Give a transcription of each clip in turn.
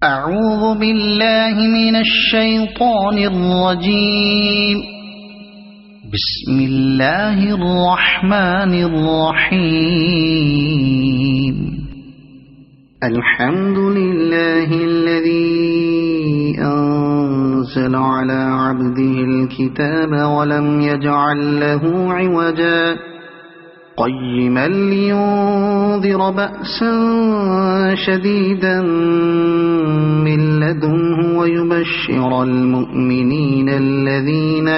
أعوذ بالله من الشيطان الرجيم. بسم الله الرحمن الرحيم. الحمد لله الذي أنزل على عبده الكتاب ولم يجعل له عوجا قيما لينذر بأسا شديدا من لدنه ويبشر المؤمنين الذين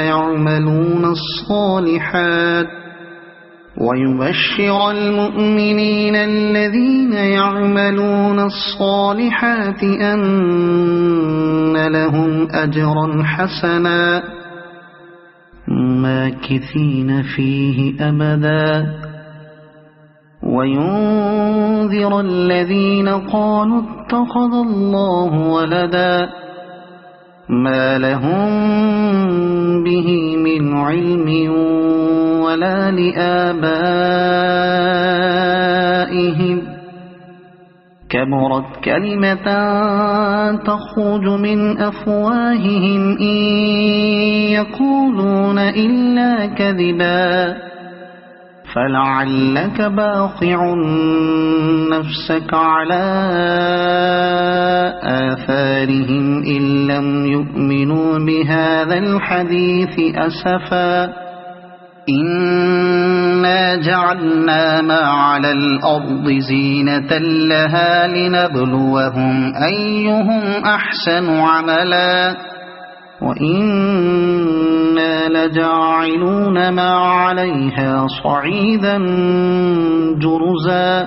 يعملون الصالحات أن لهم أجرا حسنا ماكثين فيه أبدا وينذر الذين قالوا اتخذ الله ولدا ما لهم به من علم ولا لآبائهم كبرت كلمة تخرج من أفواههم إن يقولون إلا كذبا فلعلك باخع نفسك على آثارهم إن لم يؤمنوا بهذا الحديث أسفا إنا جعلنا ما على الأرض زينة لها لنبلوهم أيهم أحسن عملا وإنا لجاعلون ما عليها صعيدا جرزا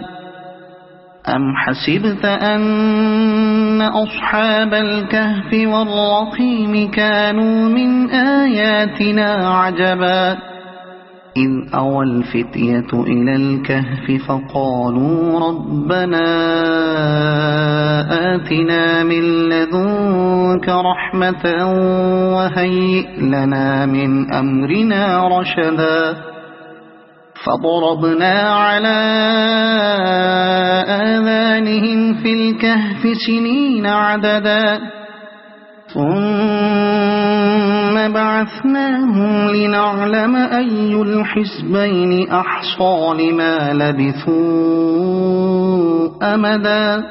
أم حسبت أن أصحاب الكهف والرقيم كانوا من آياتنا عجبا إذ أوى الفتية إلى الكهف فقالوا ربنا آتنا من لدنك رحمة وهيئ لنا من أمرنا رشدا فضربنا على آذانهم في الكهف سنين عددا ثم بعثناهم لنعلم أي الحزبين أحصى لما لبثوا أمدا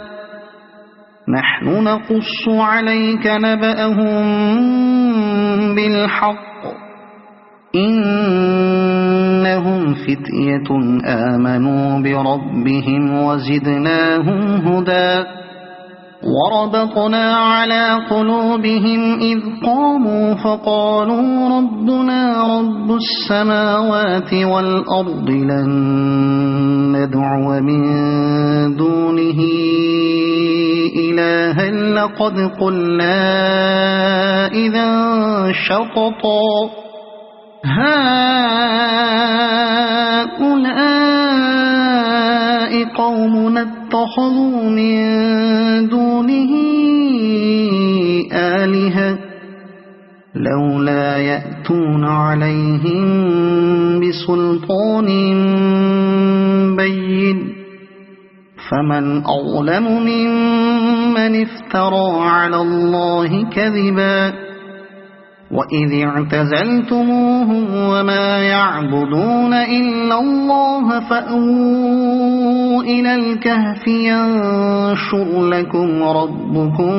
نحن نقص عليك نبأهم بالحق إنهم فتية آمنوا بربهم وزدناهم هدى وربطنا على قلوبهم إذ قاموا فقالوا ربنا رب السماوات والأرض لن ندعو من دونه إلها لقد قلنا إذا شططا هؤلاء قومنا اتخذوا من دونه آلهة لولا يأتون عليهم بسلطان بين فمن أظلم ممن افترى على الله كذبا وإذ اعتزلتموهم وما يعبدون إلا الله فأووا إلى الكهف ينشر لكم ربكم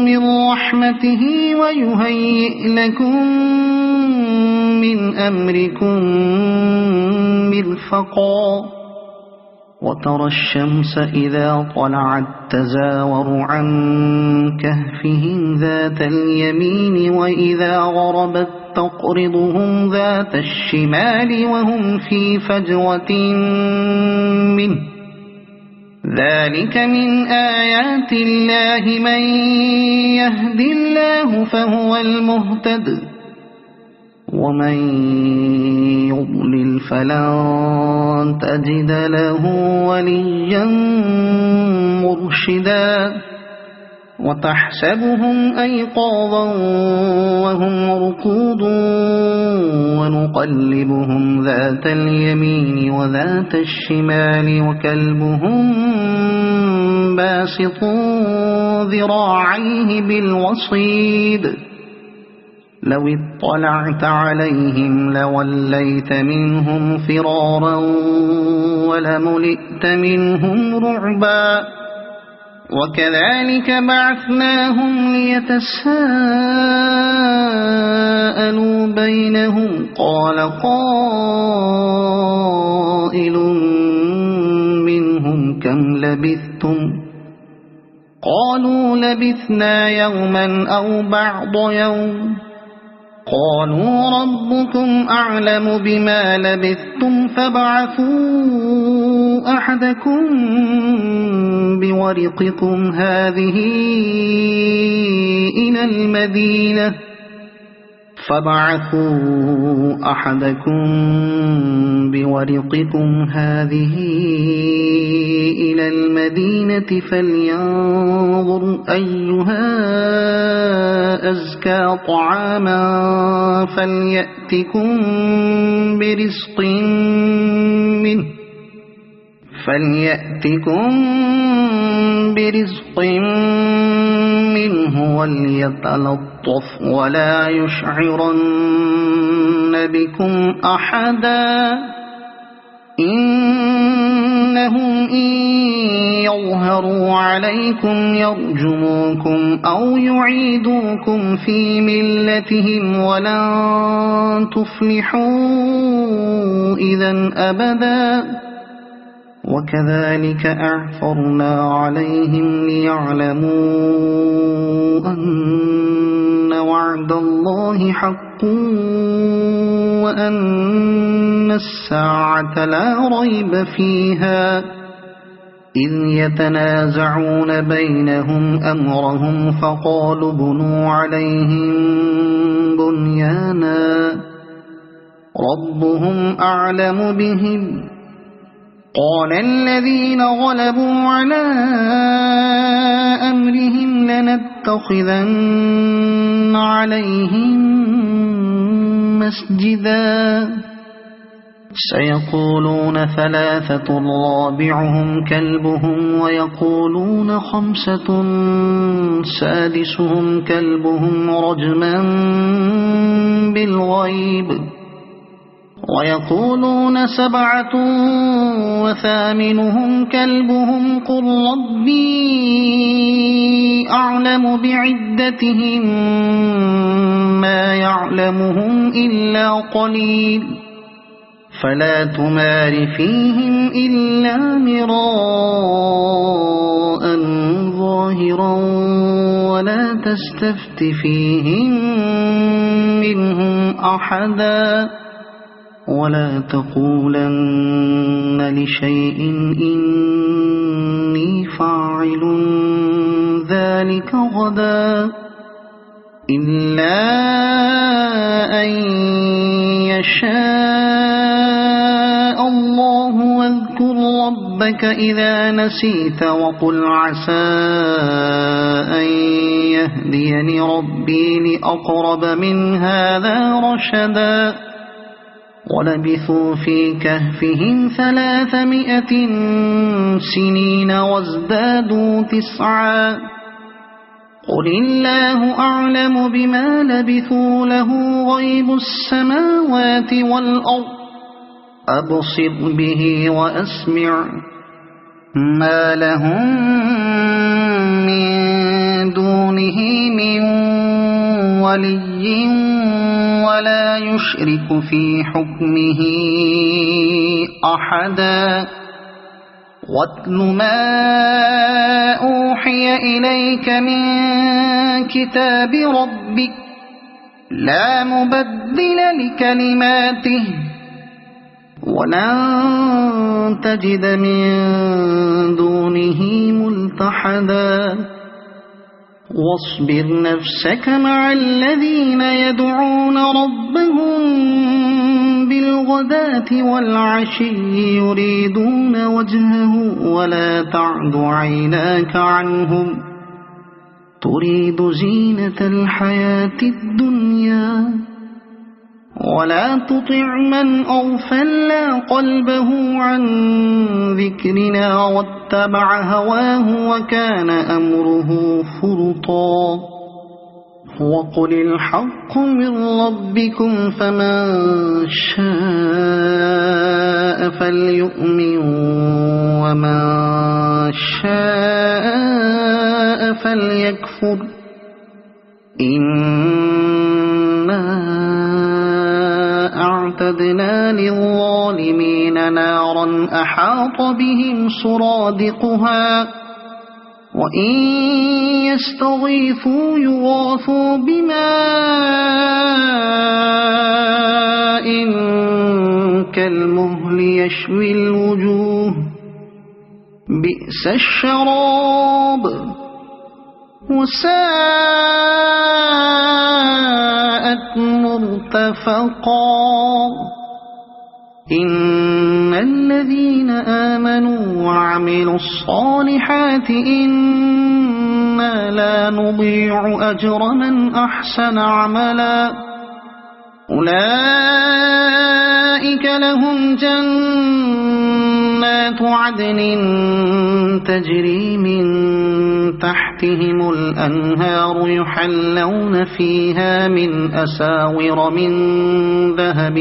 من رحمته ويهيئ لكم من أمركم مرفقا وترى الشمس إذا طلعت تزاور عن كهفهم ذات اليمين وإذا غربت تقرضهم ذات الشمال وهم في فجوة منه ذلك من آيات الله من يهد الله فهو المهتد ومن يضلل فلن تجد له وليا مرشدا وتحسبهم أيقاظا وهم رقود ونقلبهم ذات اليمين وذات الشمال وكلبهم باسط ذراعيه بالوصيد لو اطلعت عليهم لوليت منهم فرارا ولملئت منهم رعبا وكذلك بعثناهم ليتساءلوا بينهم قال قائل منهم كم لبثتم قالوا لبثنا يوما أو بعض يوم قالوا ربكم أعلم بما لبثتم فابعثوا أحدكم بورقكم هذه إلى المدينة فلينظر أيها أزكى طعاما فليأتكم برزق منه وليتلطف ولا يشعرن بكم أحدا إنهم إن يظهروا عليكم يرجموكم أو يعيدوكم في ملتهم ولن تفلحوا إذا أبدا وكذلك أعثرنا عليهم ليعلموا أن وعد الله حق وأن الساعة لا ريب فيها إذ يتنازعون بينهم أمرهم فقالوا بنوا عليهم بنيانا ربهم أعلم بهم قال الذين غلبوا على أمرهم لنتخذن عليهم مسجدا سيقولون ثلاثة رابعهم كلبهم ويقولون خمسة سادسهم كلبهم رجما بالغيب ويقولون سبعة وثامنهم كلبهم قل ربي أعلم بعدتهم ما يعلمهم إلا قليل فلا تمار فيهم إلا مراء ظاهرا ولا تستفت فيهم منهم أحدا ولا تقولن لشيء إني فاعل ذلك غدا إلا أن يشاء الله واذكر ربك إذا نسيت وقل عسى أن يهديني ربي لأقرب من هذا رشدا ولبثوا في كهفهم 300 سنين وازدادوا 9 قل الله أعلم بما لبثوا له غيب السماوات والأرض أبصر به وأسمع ما لهم من دونه من ولي ولا يشرك في حكمه أحدا واتل ما أوحي إليك من كتاب ربك لا مبدل لكلماته ولن تجد من دونه ملتحدا واصبر نفسك مع الذين يدعون ربهم بالغداة والعشي يريدون وجهه ولا تعد عيناك عنهم تريد زينة الحياة الدنيا ولا تطع من أغفلنا قلبه عن ذكرنا واتبع هواه وكان أمره فرطا وقل الحق من ربكم فمن شاء فليؤمن ومن شاء فليكفر إنا أعتدنا للظالمين نارا أحاط بهم سرادقها وإن يستغيثوا يغاثوا بماء كالمهل يشوي الوجوه بئس الشراب وساءت مرتفقا إن الذين آمنوا وعملوا الصالحات إنا لا نضيع أجر من أحسن عملا أولئك لهم جنات عدن تجري من تحتهم الأنهار يحلون فيها من أساور من ذهب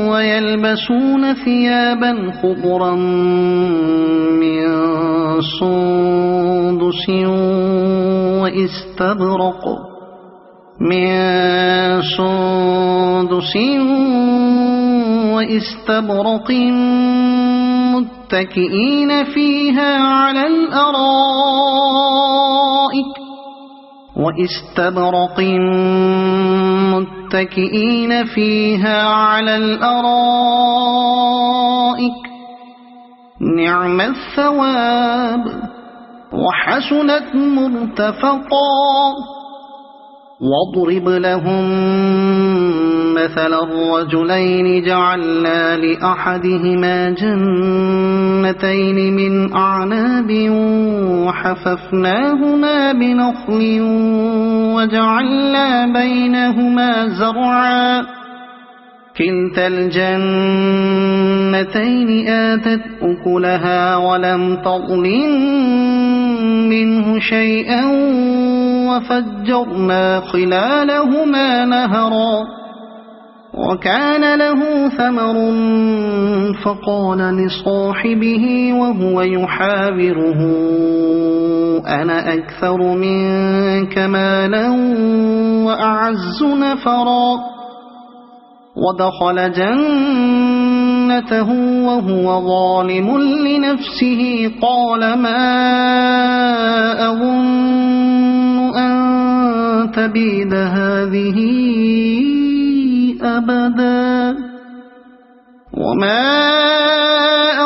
ويلبسون ثيابا خضرا من سندس واستبرق متكئين فيها على الأرائك نعم الثواب وحسنت مرتفقا واضرب لهم مثل الرجلين جعلنا لأحدهما جنتين من أعناب وحففناهما بنخل وجعلنا بينهما زرعا كلتا الجنتين آتت أكلها ولم تظلم منه شيئا وفجرنا خلالهما نهرا وكان له ثمر فقال لصاحبه وهو يحاوره أنا أكثر منك مالا وأعز نفرا ودخل جنته وهو ظالم لنفسه قال ما أظن أن تبيد هذه أبدا وما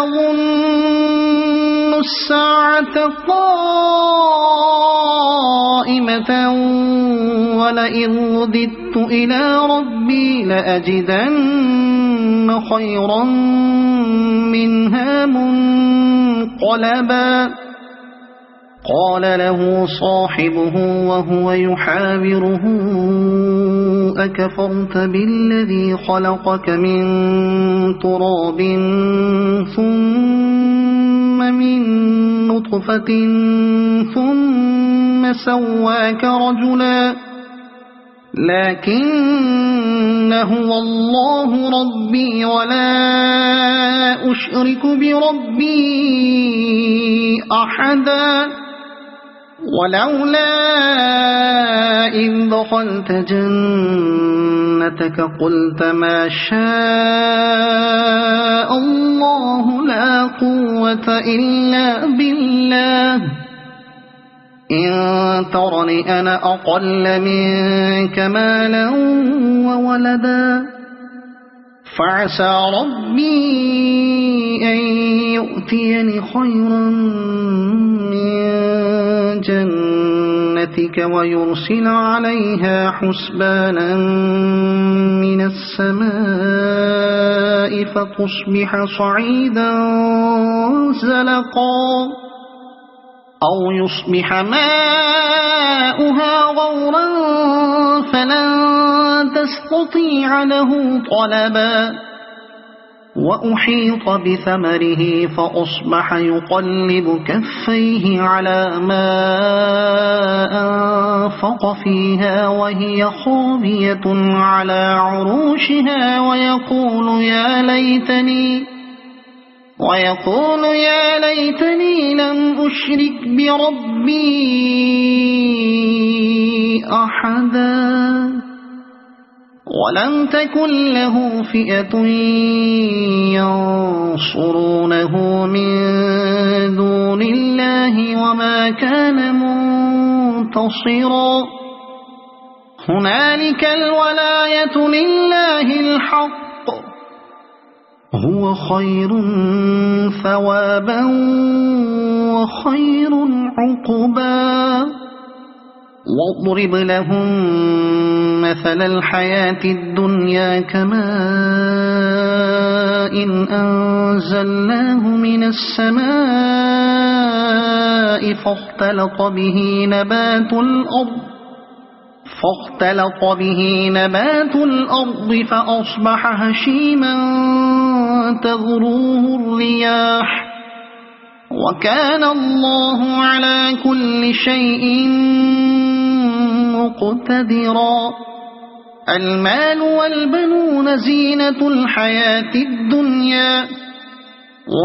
أظن الساعة قائمة ولئن رددت إلى ربي لأجدن خيرا منها منقلبا قال له صاحبه وهو يحاوره أكفرت بالذي خلقك من تراب ثم من نطفة ثم سواك رجلا لكن هو الله ربي ولا أشرك بربي أحدا ولولا إذ دخلت جنتك قلت ما شاء الله لا قوة إلا بالله إن ترني أنا أقل منك مالا وولدا فعسى ربي أن يؤتيني خيرا من جنتك سنتك ويرسل عليها حسبانا من السماء فتصبح صعيدا زلقا أو يصبح ماؤها غورا فلن تستطيع له طلبا وأحيط بثمره فأصبح يقلب كفيه على ما أنفق فيها وهي خاوية على عروشها ويقول يا ليتني لم أشرك بربي أحدا ولم تكن له فئة ينصرونه من دون الله وما كان منتصرا هنالك الولاية لله الحق هو خير ثوابا وخير عقبا واضرب لهم مثل الحياة الدنيا كماء أنزلناه من السماء فاختلط به نبات الأرض فأصبح هشيما تذروه الرياح وكان الله على كل شيء مقتدرا المال والبنون زينة الحياة الدنيا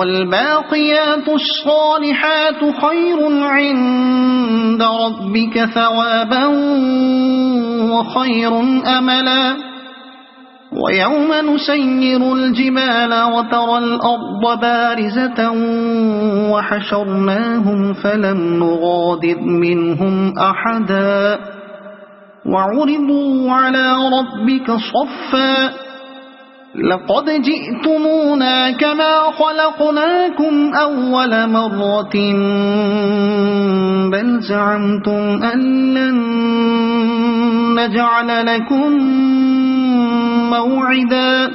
والباقيات الصالحات خير عند ربك ثوابا وخير أملا ويوم نسير الجبال وترى الأرض بارزة وحشرناهم فلم نغادر منهم أحدا وعرضوا على ربك صفا لقد جئتمونا كما خلقناكم أول مرة بل زعمتم أن لن نجعل لكم موعدا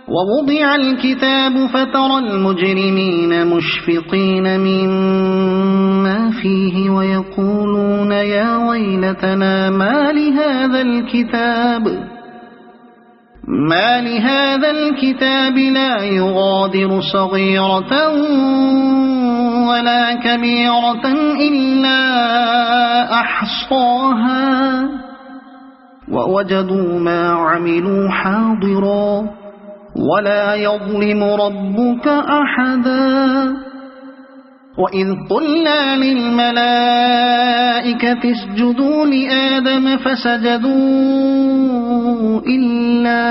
ووضع الكتاب فترى المجرمين مشفقين مما فيه ويقولون يا ويلتنا ما لهذا الكتاب لا يغادر صغيرة ولا كبيرة إلا أحصاها ووجدوا ما عملوا حاضرا ولا يظلم ربك أحدا وإذ قلنا للملائكة اسجدوا لآدم فسجدوا إلا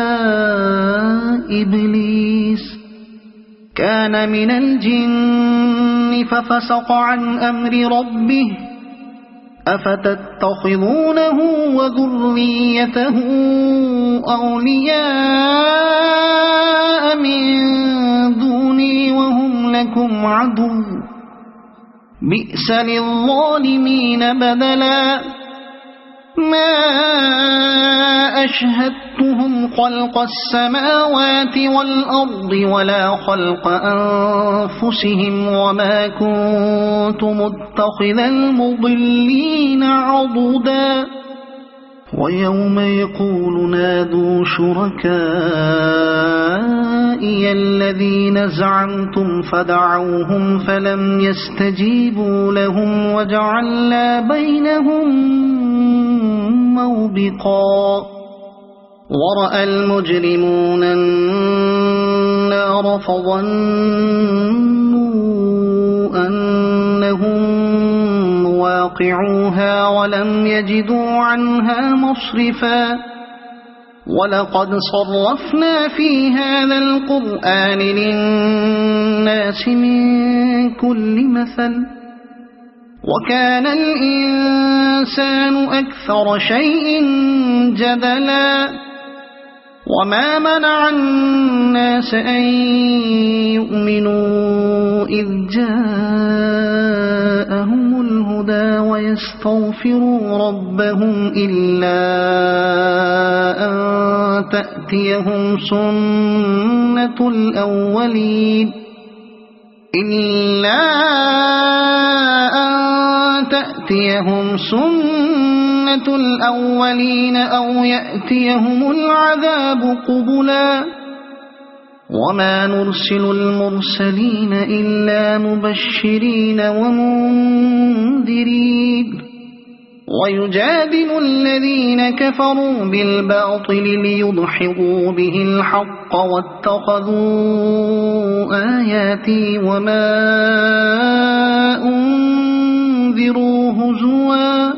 إبليس كان من الجن ففسق عن أمر ربه أفتتخذونه وذريته أولياء من دوني وهم لكم عدو بئس للظالمين بدلا ما أشهدتهم خلق السماوات والأرض ولا خلق أنفسهم وما كنت متخذ المضلين عضدا ويوم يقول نادوا شركائي الذين زعمتم فدعوهم فلم يستجيبوا لهم وجعلنا بينهم موبقا ورأى المجرمون النار فظنوا أنهم مواقعوها ولم يجدوا عنها مصرفا ولقد صرفنا في هذا القرآن للناس من كل مثل وكان الإنسان أكثر شيء جدلا وما منع الناس أن يؤمنوا إذ جاءهم الهدى الهدى ويستغفروا ربهم إلا أن تأتيهم سنة الأولين أو يأتيهم العذاب قبلا وما نرسل المرسلين إلا مبشرين ومنذرين ويجادل الذين كفروا بالباطل ليدحضوا به الحق واتخذوا آياتي وما أنذروا هزوا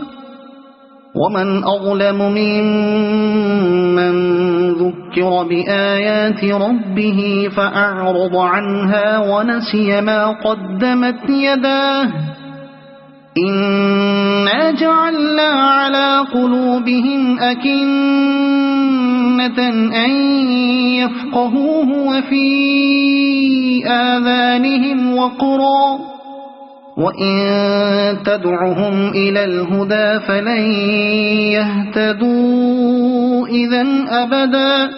ومن أظلم ممن ذكر بآيات ربه فأعرض عنها ونسي ما قدمت يداه إنا جعلنا على قلوبهم أكنة أن يفقهوه وفي آذانهم وقرا وإن تدعهم إلى الهدى فلن يهتدوا إذا أبدا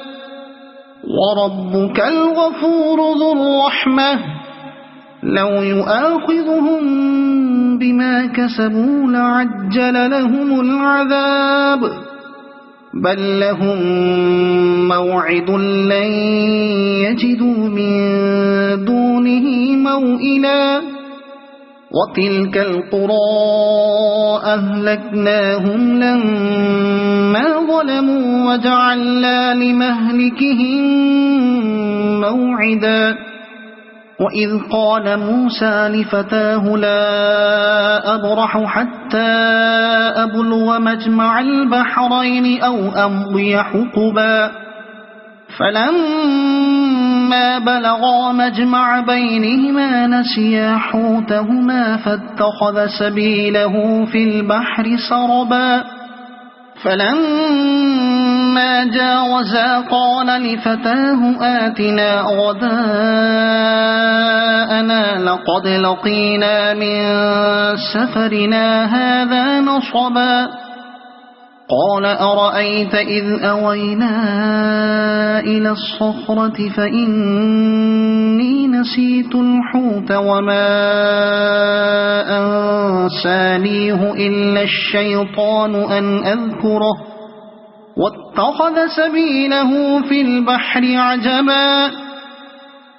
وربك الغفور ذو الرحمة لو يؤاخذهم بما كسبوا لعجل لهم العذاب بل لهم موعد لن يجدوا من دونه موئلا وتلك القرى أهلكناهم لما ظلموا وجعلنا لمهلكهم موعدا وإذ قال موسى لفتاه لا أبرح حتى أبلغ مجمع البحرين أو أمضي حقبا فلما بلغا مجمع بينهما نسيا حوتهما فاتخذ سبيله في البحر سربا فلما جاوزا قال لفتاه آتنا غداءنا لقد لقينا من سفرنا هذا نصبا قال أرأيت إذ أوينا إلى الصخرة فإني نسيت الحوت وما أنسانيه إلا الشيطان أن أذكره واتخذ سبيله في البحر عجبا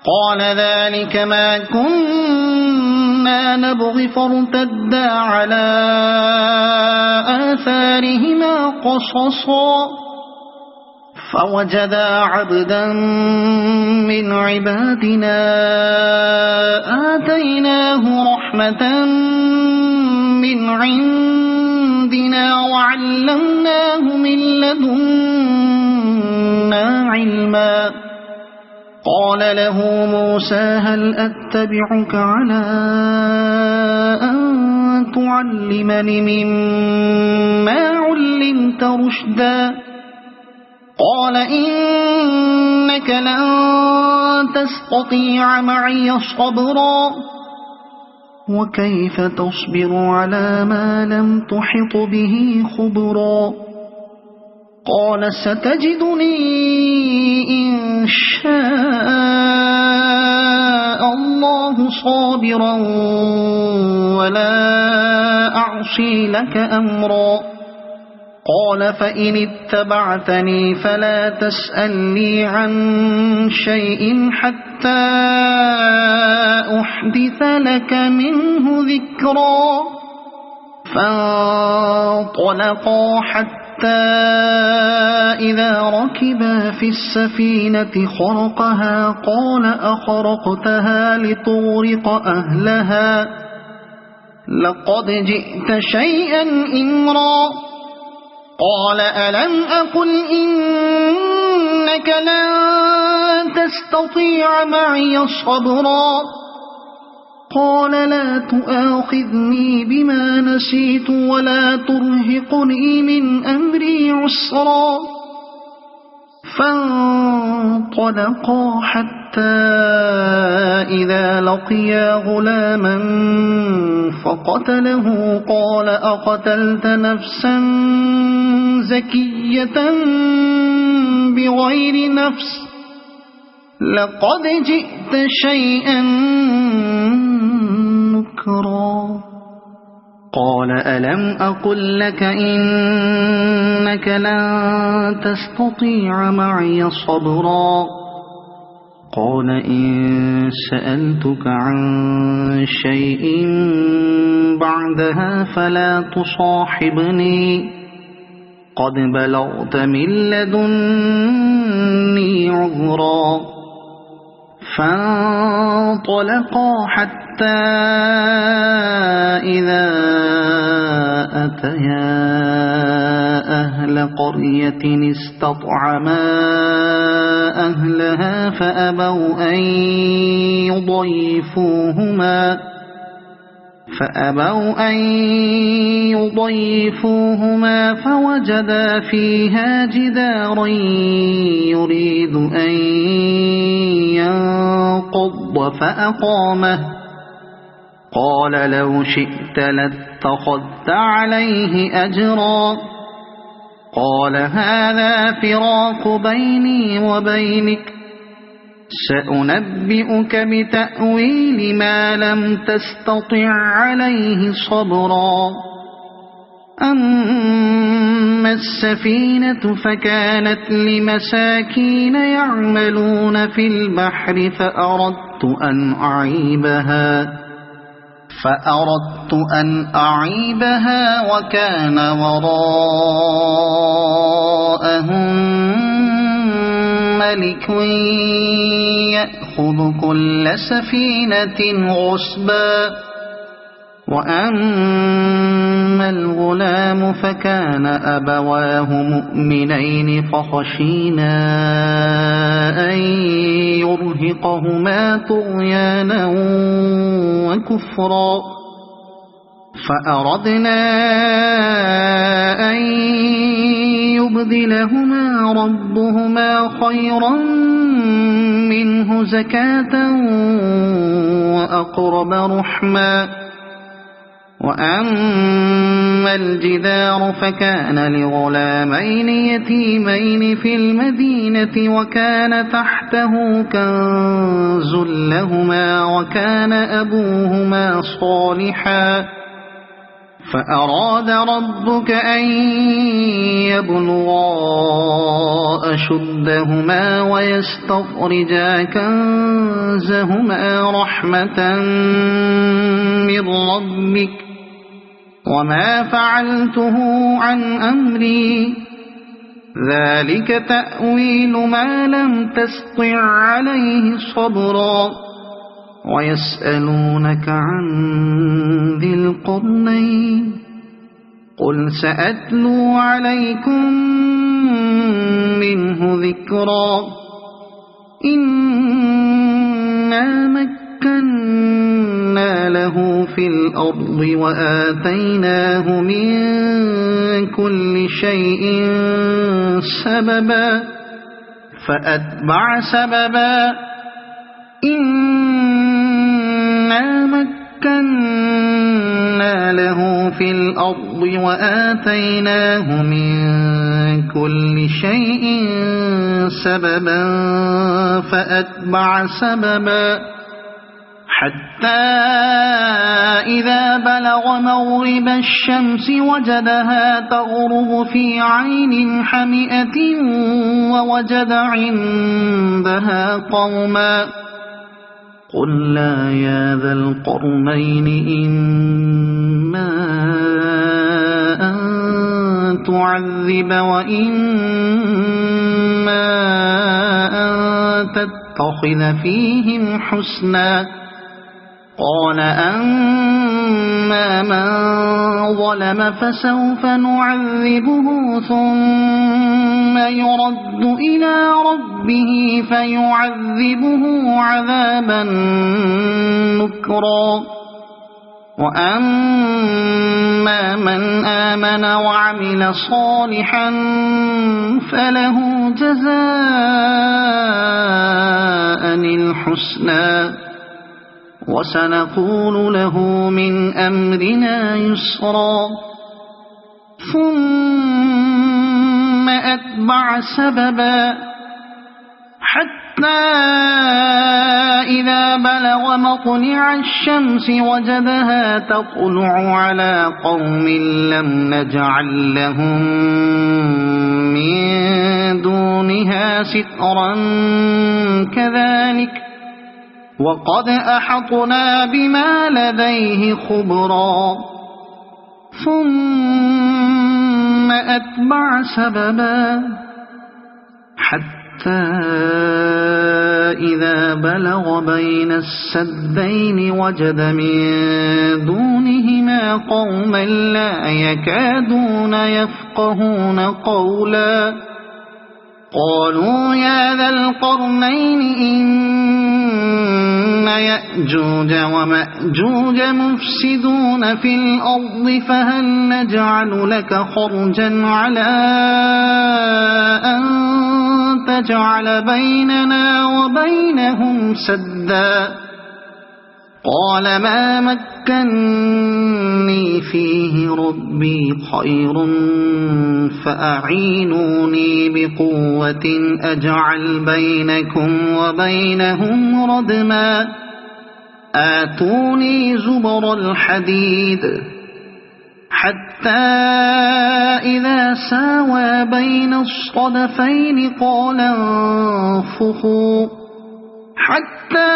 قال ذلك ما كنا نبغي فارتدا على آثارهما قصصا فوجدا عبدا من عبادنا آتيناه رحمة من عندنا وعلمناه من لدنا علما قال له موسى هل أتبعك على أن تعلمني مما علمت رشدا قال إنك لن تستطيع معي صبرا وكيف تصبر على ما لم تحط به خبرا قال ستجدني إن شاء الله صابرا ولا أعصي لك أمرا قال فإن اتبعتني فلا تسألني عن شيء حتى أحدث لك منه ذكرا فانطلقا حتى إذا ركبا في السفينة خرقها قال أخرقتها لتغرق أهلها لقد جئت شيئا إمرا قال ألم أقل إنك لن تستطيع معي صبرا قال لا تؤاخذني بما نسيت ولا ترهقني من أمري عسرا فانطلقا حتى إذا لقيا غلاما فقتله قال أقتلت نفسا زكية بغير نفس لقد جئت شيئا نكرا قال ألم أقل لك إنك لن تستطيع معي صبرا قال إن سألتك عن شيء بعدها فلا تصاحبني قد بلغت من لدني عذرا فانطلقا حتى إذا أتيا أهل قرية استطعما أهلها فأبوا أن يضيفوهما فوجدا فيها جدارا يريد أن ينقض فأقامه قال لو شئت لاتخذت عليه أجرا قال هذا فراق بيني وبينك سأنبئك بتأويل ما لم تستطع عليه صبرا أما السفينة فكانت لمساكين يعملون في البحر فأردت أن أعيبها وكان وراءهم ملك يأخذ كل سفينة غصبا وأما الغلام فكان أبواه مؤمنين فخشينا أن يرهقهما طغيانا وكفرا فأردنا أن يبدلهما ربهما خيرا منه زكاة وأقرب رحما وأما الجدار فكان لغلامين يتيمين في المدينة وكان تحته كنز لهما وكان أبوهما صالحا فأراد ربك أن يبلغا أشدهما ويستخرجا كنزهما رحمة من ربك وما فعلته عن أمري ذلك تأويل ما لم تستطع عليه صبرا ويسألونك عن ذي القرنين قل سأتلو عليكم منه ذكرا إنا مكنا له في الأرض وآتيناه من كل شيء سببا فأتبع سببا إنا مكنا له في الأرض وآتيناه من كل شيء سببا فأتبع سببا حتى إذا بلغ مغرب الشمس وجدها تغرب في عين حمئة ووجد عندها قوما قلنا يا ذا القرنين إما أن تعذب وإما أن تتخذ فيهم حسنا قال أما من ظلم فسوف نعذبه ثم يرد إلى ربه فيعذبه عذابا نكرا وأما من آمن وعمل صالحا فله جزاء الحسنى وسنقول له من أمرنا يسرا ثم أتبع سببا حتى إذا بلغ مطلع الشمس وجدها تطلع على قوم لم نجعل لهم من دونها سترا كذلك وقد أحطنا بما لديه خبرا ثم أتبع سببا حتى إذا بلغ بين السدين وجد من دونهما قوما لا يكادون يفقهون قولا قالوا يا ذا القرنين إن يأجوج ومأجوج مفسدون في الأرض فهل نجعل لك خرجا على أن تجعل بيننا وبينهم سدا قال ما مكني فيه ربي خير فأعينوني بقوة أجعل بينكم وبينهم ردما آتوني زبر الحديد حتى إذا ساوى بين الصدفين قال انفخوا حتى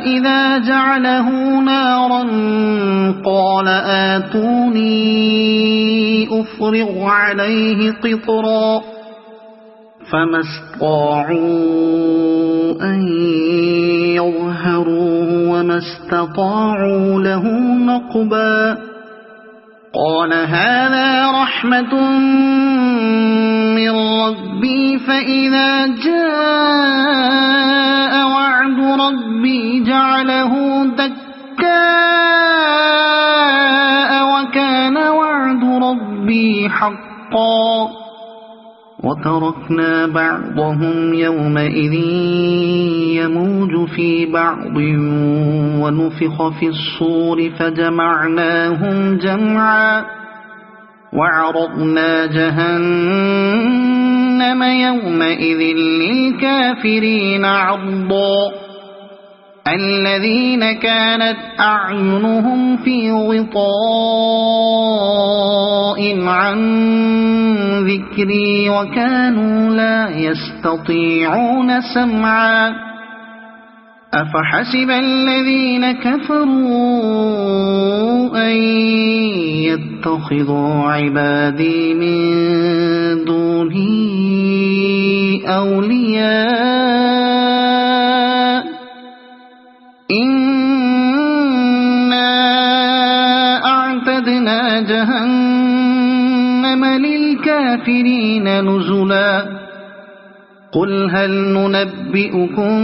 إذا جعله نارا قال آتوني أفرغ عليه قطرا فما استطاعوا أن يظهروه وما استطاعوا له نقبا قال هذا رحمة من ربي فإذا جاء وعد ربي جعله دكاء وكان وعد ربي حقا وتركنا بعضهم يومئذ يموج في بعض ونفخ في الصور فجمعناهم جمعا وعرضنا جهنم يومئذ للكافرين عرضا الذين كانت أعينهم في غطاء عن ذكري وكانوا لا يستطيعون سمعا أفحسب الذين كفروا أن يتخذوا عبادي من دوني أولياء إنا أعتدنا جهنم للكافرين نزلا قل هل ننبئكم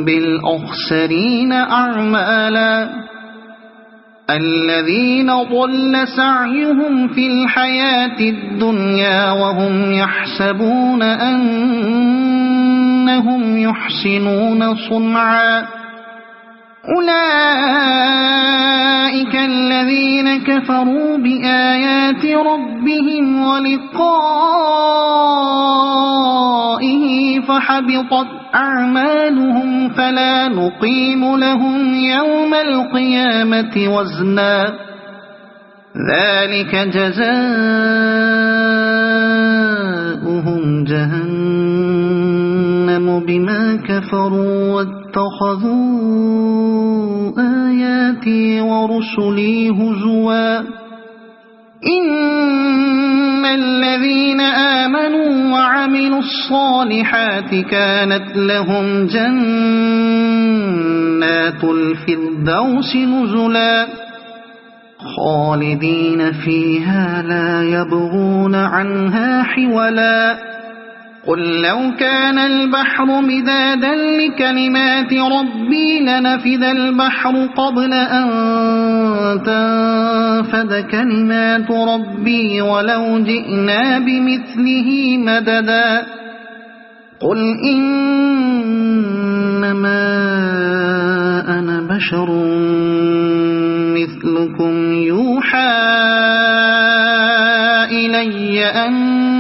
بالأخسرين أعمالا الذين ضل سعيهم في الحياة الدنيا وهم يحسبون أنهم يحسنون صنعا أولئك الذين كفروا بآيات ربهم ولقائه فحبطت أعمالهم فلا نقيم لهم يوم القيامة وزنا ذلك جزاؤهم جهنم بما كفروا واتخذوا آياتي ورسلي هزوا إن الذين آمنوا وعملوا الصالحات كانت لهم جنات الفردوس نزلا خالدين فيها لا يبغون عنها حولا قل لو كان البحر مدادا لكلمات ربي لنفذ البحر قبل أن تنفد كلمات ربي ولو جئنا بمثله مددا قل إنما أنا بشر مثلكم يوحى إلي أنما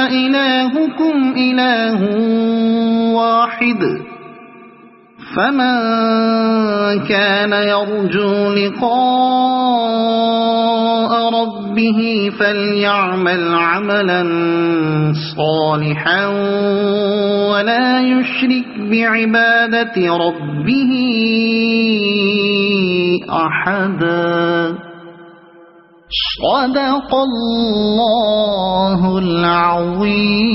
إلهكم إله واحد فمن كان يرجو لقاء ربه فليعمل عملا صالحا ولا يشرك بعبادة ربه أحدا. صدق الله العظيم.